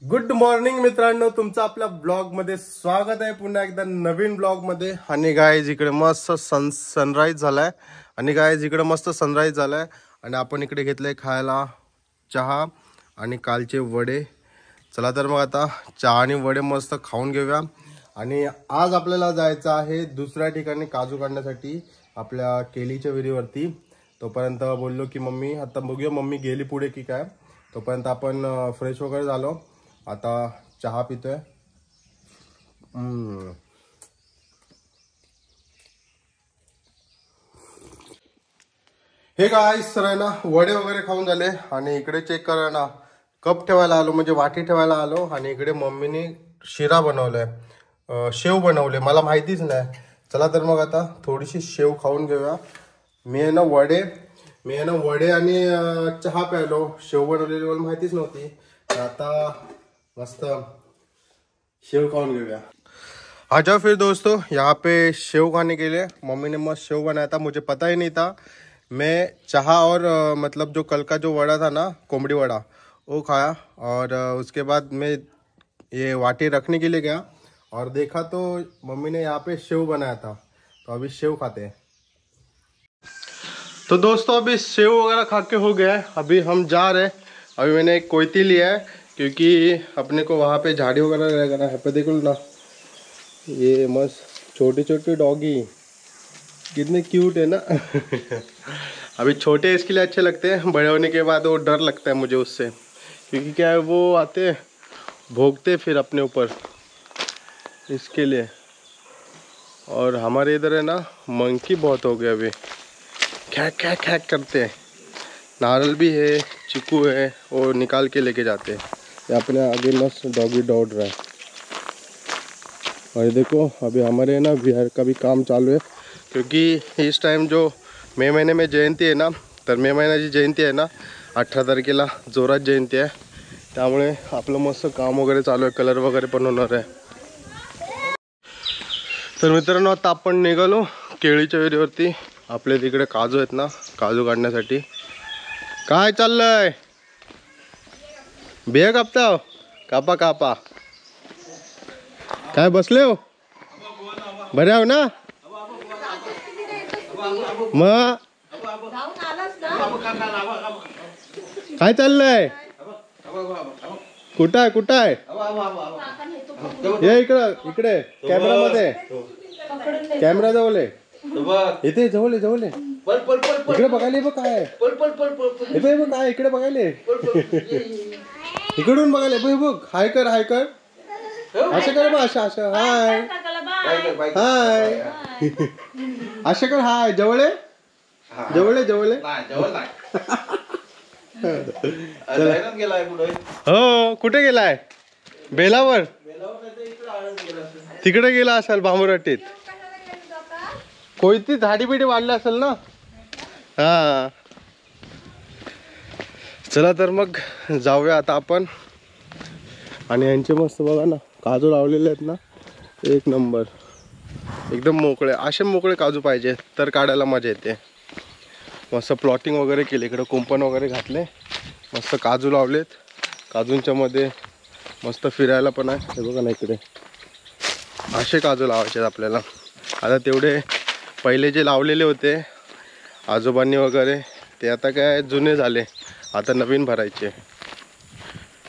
Good morning मित्रांनो, तुमचं आपल्या ब्लॉग मध्ये स्वागत आहे पुन्हा एकदा नवीन ब्लॉग मध्ये। आणि गाईज इकडे मस्त सनराइज झालाय आणि आपण इकडे घेतलंय खायला चहा आणि कालचे वडे। चला तर मग आता चहा आणि वडे मस्त खाऊन घेऊया। आणि आज आपल्याला जायचं आहे दुसऱ्या ठिकाणी काजू काढण्यासाठी आपल्या केलीच्या विहिरीवरती। तोपर्यंत बोललो की मम्मी आता बघूया मम्मी गेली पुढे की काय, तोपर्यंत आपण फ्रेश वगैरे झालो, आता चहा पितोय। हे गाइस सर आहे ना, वडे वगैरे खाऊन झाले आणि इकडे चेक करा ना, कप ठेवायला आलो म्हणजे वाटी ठेवायला आलो आणि इकडे मम्मीने शिरा बनवलाय, शेव बनवले, मला माहितीच नाही। चला तर मग आता थोडीशी शेव खाऊन घेऊया। मी आहे ना वडे आणि चहा प्यायलो, शेव बनवलेली मला माहितीच नव्हती, तर आता मस्त शेव खाऊन घेऊया। आ जाओ फिर दोस्तों, यहाँ पे शेव खाने के लिए मम्मी ने मस्त शेव बनाया था, मुझे पता ही नहीं था। मैं चाहा और मतलब जो कल का जो वड़ा था ना, कोमड़ी वड़ा, वो खाया और उसके बाद मैं ये वाटी रखने के लिए गया और देखा तो मम्मी ने यहाँ पे शेव बनाया था, तो अभी शेव खाते हैं। तो दोस्तों अभी सेव वगैरह खा के हो गया है, अभी हम जा रहे हैं। अभी मैंने एक कोयती लिया है क्योंकि अपने को वहाँ पे झाड़ी वगैरह रहेगा ना। यहाँ पे देखो ना, ये मस्त छोटे छोटे डॉगी कितने क्यूट है ना। अभी छोटे इसके लिए अच्छे लगते हैं, बड़े होने के बाद वो डर लगता है मुझे उससे, क्योंकि क्या है वो आते भोगते फिर अपने ऊपर, इसके लिए। और हमारे इधर है ना मंकी बहुत हो गया, अभी खैक खैक खैक करते हैं। नारल भी है, चीकू है, वो निकाल के लेके जाते हैं। ये अपने आगे मस्त डॉगी दौड़ रहा है। और देखो अभी हमारे ना बिहार का भी काम चालू है, क्योंकि इस टाइम जो मे महिने में जयंती आहे ना, तर मे महिन्याची जयंती आहे ना 18 तारखेला जोरात जयंती आहे, त्यामुळे आपलं मस्त काम वगैरे चालू आहे, कलर वगैरे पण होणार आहे। तर मित्रांनो आता आपण निघालो केळीच्या विहिरीवरती, आपल्या तिकडे काजू आहेत ना, काजू काढण्यासाठी। काय चाललंय? बिया कापता? कापा कापा। काय बसले हो? बरे आहो ना? मग काय चाललंय? कुठं आहे? ये इकडे कॅमेरा मध्ये, कॅमेरा जवळ आहे, इथे जवळ आहे, इकडे बघायला बघ काय, इथे बघ काय, इकडे बघायला, इकडून बघायला बघ, हाय कर असं कर बघ, असं हाय असं कर, हाय जवळ आहे हो। कुठे गेलाय? बेलावर तिकडे गेला असेल, भांबुराटीत कोयती झाडी बिडी वाढली असेल ना। हा चला तर मग जाऊया आता आपण। आणि यांचे मस्त बघा ना काजू लावलेले आहेत ना, एक नंबर, एकदम मोकळे, असे मोकळे काजू पाहिजे तर काढायला मजा येते। मस्त प्लॉटिंग वगैरे केले, इकडे कुंपण वगैरे घातले, मस्त काजू लावलेत, काजूंच्या मध्ये मस्त फिरायला पण आहे। हे बघा ना इकडे असे काजू लावायचे आपल्याला। आता तेवढे पहिले जे लावलेले होते आजोबांनी वगैरे, ते आता काय जुने झाले, आता नवीन भरायचे।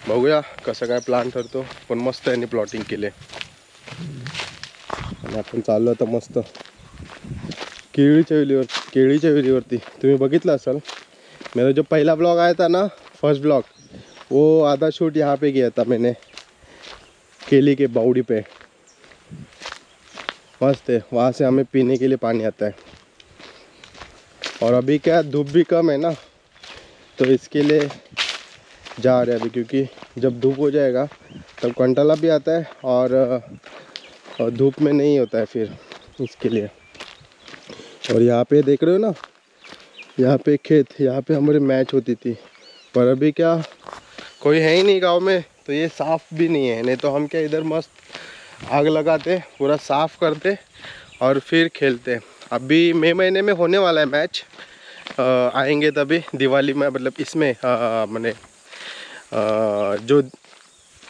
बघूया कसं काय प्लान ठरतो, पण मस्त यांनी प्लॉटिंग केले। आणि आपण चाललो आता मस्त केळीच्या विहिरीवरती। तुम्ही बघितलं असाल मेरा जो पहला ब्लॉग आया था ना, फर्स्ट ब्लॉग, वो आधा शूट यहाँ पे किया था मैंने, केली के बावड़ी पे। मस्त है, वहाँ से हमें पीने के लिए पानी आता है। और अभी क्या धूप भी कम है ना, तो इसके लिए जा रहे हैं अभी, क्योंकि जब धूप हो जाएगा तब कंटाला भी आता है और धूप में नहीं होता है फिर, इसके लिए। और यहाँ पे देख रहे हो ना, यहाँ पे खेत, यहाँ पे हमारी मैच होती थी, पर अभी क्या कोई है ही नहीं गांव में, तो ये साफ़ भी नहीं है। नहीं तो हम क्या इधर मस्त आग लगाते, पूरा साफ़ करते और फिर खेलते। अभी मई महीने में होने वाला है मैच, आएंगे तभी दिवाली में, मतलब इसमें मैंने जो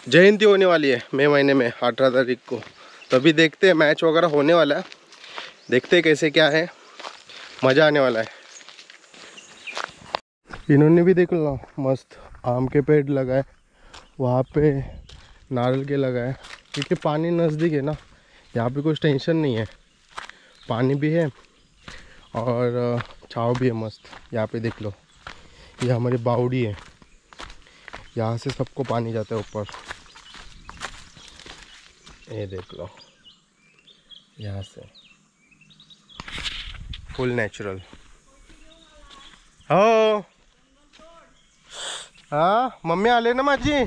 जयंती होने वाली है मई महीने में 18 तारीख को, तभी देखते हैं, मैच वगैरह होने वाला है, देखते हैं कैसे क्या है, मज़ा आने वाला है। इन्होंने भी देख लो मस्त आम के पेड़ लगाए, वहाँ पे नारियल के लगाए, क्योंकि पानी नज़दीक है ना, यहाँ पे कुछ टेंशन नहीं है, पानी भी है और छाव भी है मस्त। यहाँ पे देख लो, ये हमारी बावड़ी है, यहाँ से सबको पानी जाता है ऊपर, ये देख लो, यहाँ से फुल नेचुरल। हो हाँ मम्मी आले ना माझी,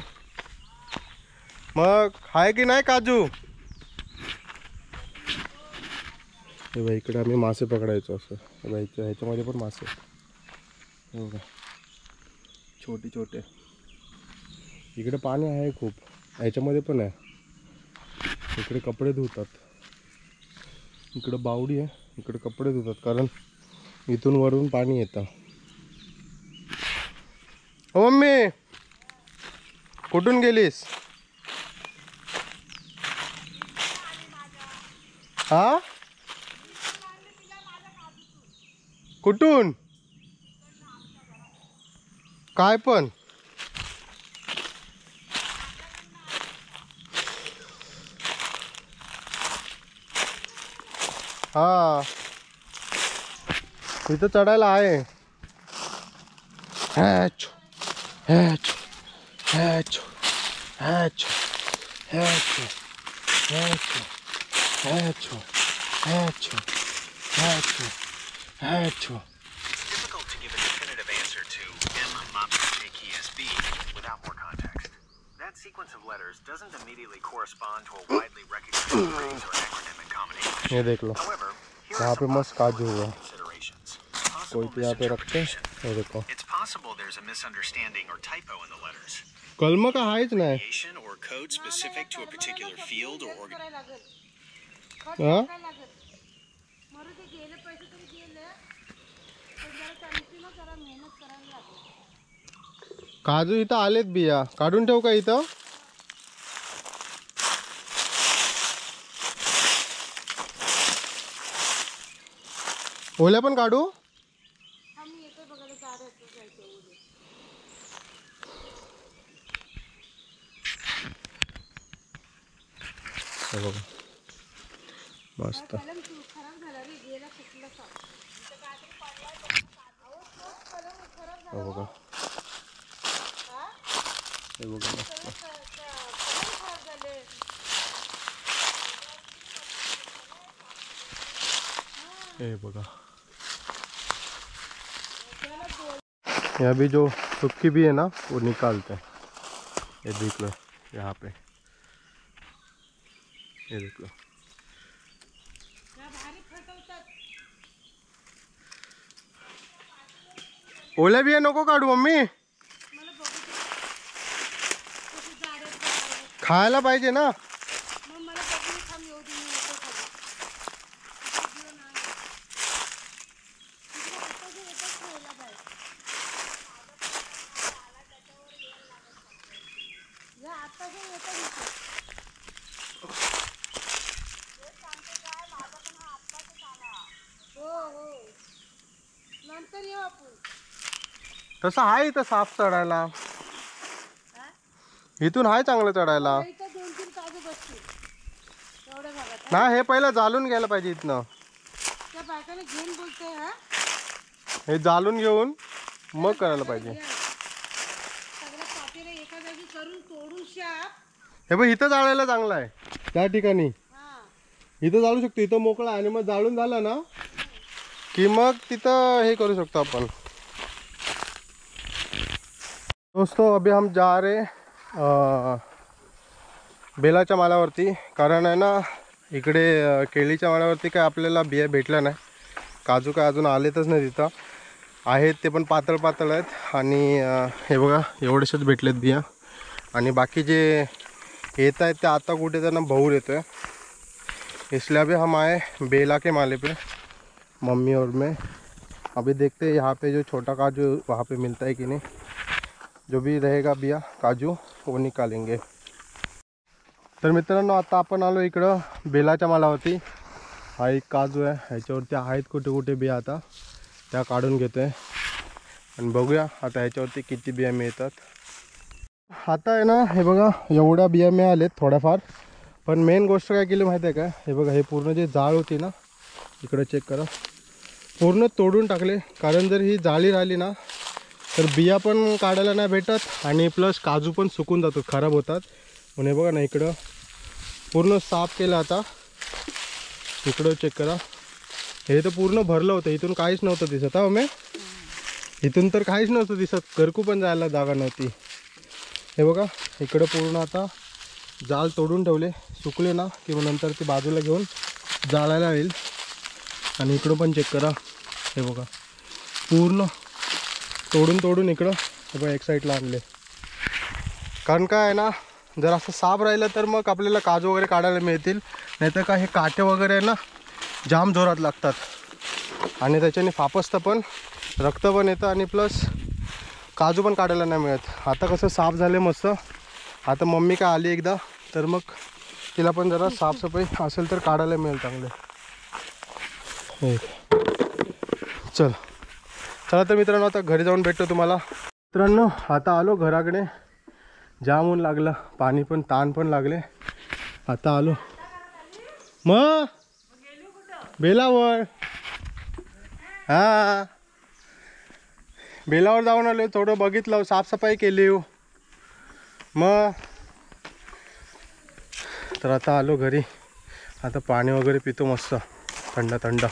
मग आहे की नाही काजू? हे बघा इकडे आम्ही मासे पकडायचो असं, हे बघा ह्याच्यामध्ये पण मासे, हे बघा छोटे छोटे, इकडे पाणी आहे खूप, ह्याच्यामध्ये पण आहे, इकडे कपडे धुतात, इकडे बावडी आहे, इकडे कपडे धुतात, कारण इथून वरून पाणी येतं। ओ मम्मी कुठून गेलीस? हा कुठून? काय पण? हा इथं चढायला आहे। हॅचो हॅचो हॅचो हॅचो हॅचो हॅचो हॅचो हॅचो हॅचो हॅचो। Difficult to give a definitive answer to MMAPJKSB without more context. That sequence of letters doesn't immediately correspond to a widely recognized phrase or acronym in common English. ये देख लो, However, here यहाँ are pay some मस्त काजू हुआ, considerations. कोई Possible तो यहाँ पे रखते हैं, misinterpretation. ये देखो It's possible there's a misunderstanding or typo in the letters. कलम का आहेच नाही। Abbreviation or code specific to a particular field or organization. हाँ काजू इथं आलेत, बिया काढून ठेवू का इथं? ओल्या पण काढू? हे बघा मस्त, हे बघा, हे बघा मस्त, ये बघा, यहाँ भी जो सुक्की भी है ना वो निकालते हैं, ये देख लो यहाँ पे, ये देख लो, ओल्या बिया नको काढू मम्मी, खायला पाहिजे ना। तसं आहे इथं साफ चढायला, इथून आहे चांगलं चढायला ना, हे पहिलं जाळून घ्यायला पाहिजे इथनं, हे जाळून घेऊन मग करायला पाहिजे। हे बघ इथं जाळायला चांगलं आहे, त्या ठिकाणी इथं जाळू शकतो, इथं मोकळा आणि मग जाळून झालं ना की मग तिथं हे करू शकतो आपण। दोस्तों अभी हम जा रहे बेलाच्या मालावरती, कारण आहे ना इकडे केळीच्या मालावरती काय आपल्याला बिया भेटल्या नाही, काजू काय अजून आलेतच नाही, तिथं आहेत ते पण पातळ पातळ आहेत, आणि हे बघा एवढेसेच भेटलेत बिया, आणि बाकी जे येत आहेत ते आता कुठे त्यांना बहुर येतो है, इसलिए अभी हम आए बेला के माले पे, मम्मी और मैं। अभी देखते हैं यहाँ पे जो छोटा काजू वहाँ पे मिलता है कि नहीं, जो भी रहेगा बिया काजू वो निकालेंगे। तर मित्रांनो आता आपण आलो इकडं बेलाच्या मालावरती. हा एक काजू आहे, ह्याच्यावरती आहेत कुठे कुठे बिया, आता त्या काढून घेतोय आणि बघूया आता ह्याच्यावरती किती बिया मिळतात. आता आहे ना, हे बघा एवढ्या बिया मिळालेत थोड्याफार. पण मेन गोष्ट काय केली माहिती आहे का, हे बघा हे पूर्ण जे जाळ होती ना, इकडं चेक करा, पूर्ण तोडून टाकले. कारण जर ही जाळी राहिली ना तर बिया पण काढायला नाही भेटत आणि प्लस काजू पण सुकून जातो, खराब होतात. म्हणून हे बघा ना इकडं पूर्ण साफ केलं. आता इकडं चेक करा, हे तर पूर्ण भरलं होतं, इथून काहीच नव्हतं दिसत. हा मी इथून तर काहीच नव्हतं दिसत, करकू पण जायला जागा नव्हती. हे बघा इकडं पूर्ण आता जाळ तोडून ठेवले, सुकले ना की मग नंतर ते बाजूला घेऊन जाळायला येईल. आणि इकडं पण चेक करा, हे बघा पूर्ण तोडून इकडं हे बघा एक साईडला आणले. कारण काय आहे ना, जर असं साफ राहिलं तर मग आपल्याला काजू वगैरे काढायला मिळतील. नाहीतर काय हे काटे वगैरे आहे ना जाम जोरात लागतात आणि त्याच्याने फापसतं पण, रक्त पण येतं आणि प्लस काजू पण काढायला नाही मिळत. आता कसं साफ झाले मस्त. आता मम्मी काय आली एकदा तर मग तिला पण जरा साफसफाई असेल तर काढायला मिळेल चांगले. चल चला तर मित्रांनो आता घरी जाऊन भेटतो तुम्हाला. मित्रांनो आता आलो घराकडे, जाम ऊन लागलं, पाणी पण ताण पण लागले. आता आलो मग बेलावर, हा बेलावर जाऊन आलो, थोडं बघितलं, साफसफाई केली मग. तर आता आलो घरी, आता पाणी वगैरे पितो मस्त थंड थंड.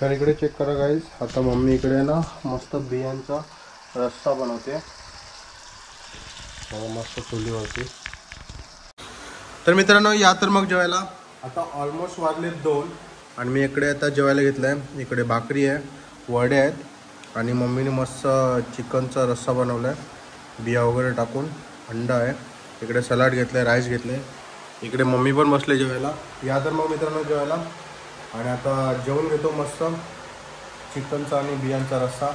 तर इकडे चेक करा गाईज, आता मम्मी इकडे ना मस्त बियांचा रस्सा बनवते मस्त चुलीवरती. तर मित्रांनो या तर मग जेवायला. आता ऑलमोस्ट वाजले 2 आणि मी इकडे आता जेवायला घेतलं आहे. इकडे भाकरी आहे, वडे आहेत आणि मम्मीने मस्त चिकनचा रस्सा बनवला आहे बिया वगैरे टाकून, अंडा आहे, इकडे सलाड घेतलं आहे, राईस घेतले. इकडे मम्मी पण बसले जेवायला. या तर मग मित्रांनो जेवायला. आणि आता जेवण घेतो मस्त चिकनचा आणि बियांचा रस्सा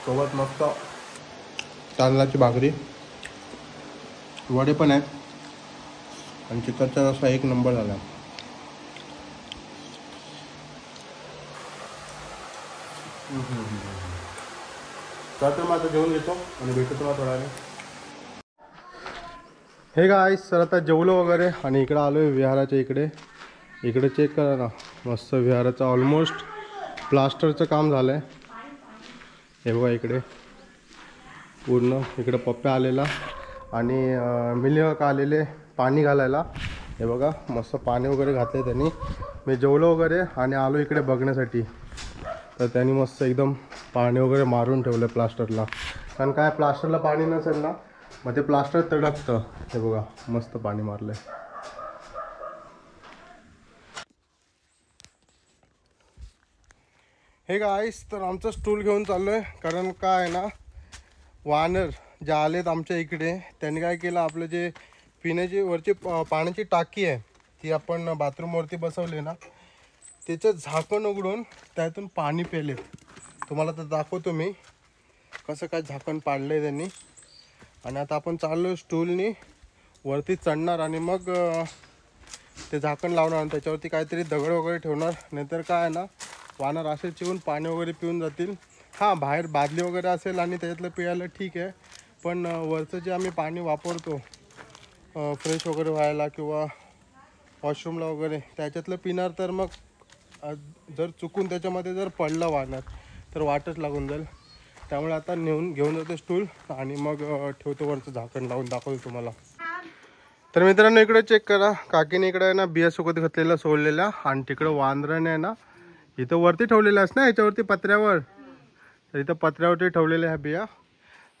सोबत मस्त तांदळाची भाकरी, वडे पण आहेत आणि चिकनचा रस्सा एक नंबर झाला. तर मग आता जेवण घेतो आणि भेटतो तुम्हाला थोड्या वेळाने. हे गाईस सर आता जेवलो वगैरे आणि इकडं आलो आहे विहाराच्या इकडे. इकडे चेक करा ना, मस्त विहाराचं ऑलमोस्ट प्लास्टरचं काम झालं आहे. हे बघा इकडे पूर्ण, इकडे पप्पा आलेला आणि मिल्क आलेले पाणी घालायला. हे बघा मस्त पाणी वगैरे घातलं त्यांनी. मी जेवलो वगैरे आणि आलो इकडे बघण्यासाठी. तर त्यांनी मस्त एकदम पाणी वगैरे मारून ठेवलं प्लास्टरला. कारण काय प्लास्टरला पाणी नसेल ना मग ते प्लास्टर तडकतं. हे बघा मस्त पाणी मारलं आहे. हे गाईस तर आमचं स्टूल घेऊन चाललो आहे. कारण काय आहे ना, वानर जे आलेत आमच्या इकडे त्यांनी काय केलं, आपलं जे पिण्याची वरची पाण्याची टाकी आहे ती आपण बाथरूमवरती बसवली ना, त्याचं झाकण उघडून त्यातून पाणी प्यालेत. तुम्हाला तर दाखवतो मी कसं काय झाकण पाडलं आहे त्यांनी. आणि आता आपण चाललो स्टूलनी वरती चढणार आणि मग ते झाकण लावणार आणि त्याच्यावरती काहीतरी दगड वगैरे ठेवणार. नाहीतर काय आहे ना, वानर असे चिवून पाणी वगैरे पिऊन जातील. हां बाहेर बादली वगैरे असेल आणि त्याच्यातलं पियायला ठीक आहे, पण वरचं जे आम्ही पाणी वापरतो फ्रेश वगैरे व्हायला किंवा वॉशरूमला वगैरे त्याच्यातलं पिणार तर मग जर चुकून त्याच्यामध्ये जर पडलं वानर तर वाटच लागून जाईल. त्यामुळे आता घेऊन जातो स्टूल आणि मग ठेवतो वरचं झाकण लावून, दाखवतो तुम्हाला. तर मित्रांनो इकडे चेक करा, काकीने इकडे आहे ना बिया सुकत घातलेल्या सोडलेल्या आणि तिकडे वांद्राने आहे ना इथं वरती ठेवलेल्या असं ना याच्यावरती पत्र्यावर, तर इथं पत्र्यावरती ठेवलेल्या ह्या बिया.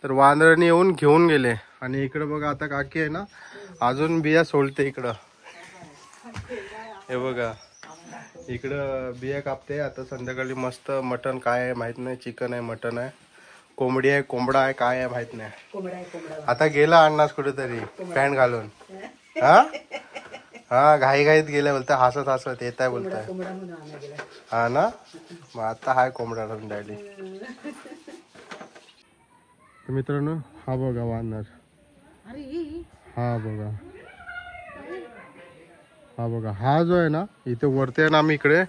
तर वांद्राने येऊन घेऊन गेले आणि इकडे बघा आता काकी आहे ना अजून बिया सोडते इकडं. हे बघा इकडं बिया कापते. आता संध्याकाळी मस्त मटण काय आहे माहित नाही, चिकन आहे मटण आहे कोंबडी आहे कोंबडा आहे काय आहे माहित नाही. आता गेला अण्णाच कुठेतरी पॅन्ट घालून. हा घाई घाईत गेल्या बोलताय, हसत हसत येत आहे बोलताय. हा ना मग आता हाय कोंबडा राहून राहिली. मित्रांनो हा बघा वानर, हा बघा हा बघा हा जो आहे ना इथे वरती आहे ना आम्ही इकडे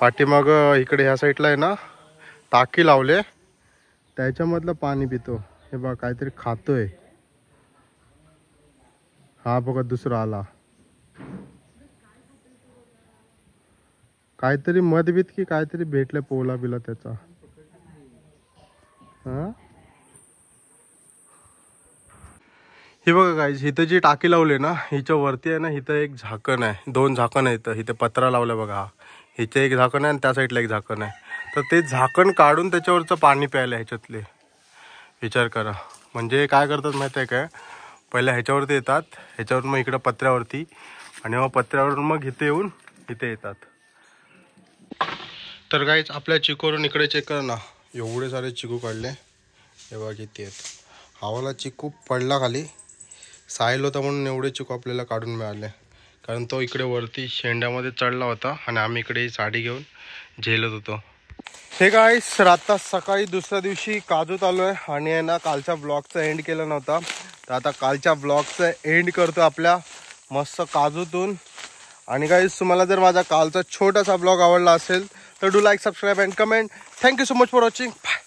पाठीमाग इकडे ह्या साईडला आहे ना टाकी लावले त्याच्यामधलं पाणी पितो. हे बघा काहीतरी खातोय. हा बघा दुसरा आला काहीतरी मधबीत की काहीतरी भेटलं पोला बिला त्याचा. हा हे बघा गाईज इथं जी टाकी लावली ना हिच्या वरती आहे ना इथं एक झाकण आहे, 2 झाकण आहेत. इथे पत्रा लावलाय बघा, हिचे एक झाकण आहे आणि त्या साईडला एक झाकण आहे. तर ते झाकण काढून त्याच्यावरचं पाणी प्यायला ह्याच्यातले. विचार करा म्हणजे काय करतात माहिती आहे काय, पहिले ह्याच्यावरती येतात, ह्याच्यावर मग इकडं पत्र्यावरती आणि मग पत्र्यावरून मग इथे येऊन इथे येतात. तर गाईज आपल्या चिकूवरून इकडे चेक कर ना, एवढे सारे चिकू काढले. हे बघा किती आहेत. हवाला चिकू पडला खाली, साईल होता म्हणून एवढे चिकू आपल्याला काढून मिळाले, कारण तो इकडे वरती शेंड्यामध्ये चढला होता आणि आम्ही इकडे साडी घेऊन झेलत होतो. हे गाईस आता सकाळी दुसऱ्या दिवशी काजूत आलो आहे आणि आहे ना कालच्या ब्लॉगचा एंड केला नव्हता, तर आता कालच्या ब्लॉगचा एंड करतो आपल्या मस्त काजूतून. आणि गाईस तुम्हाला जर माझा कालचा छोटासा ब्लॉग आवडला असेल तर do like subscribe and comment. Thank you so much for watching. Bye.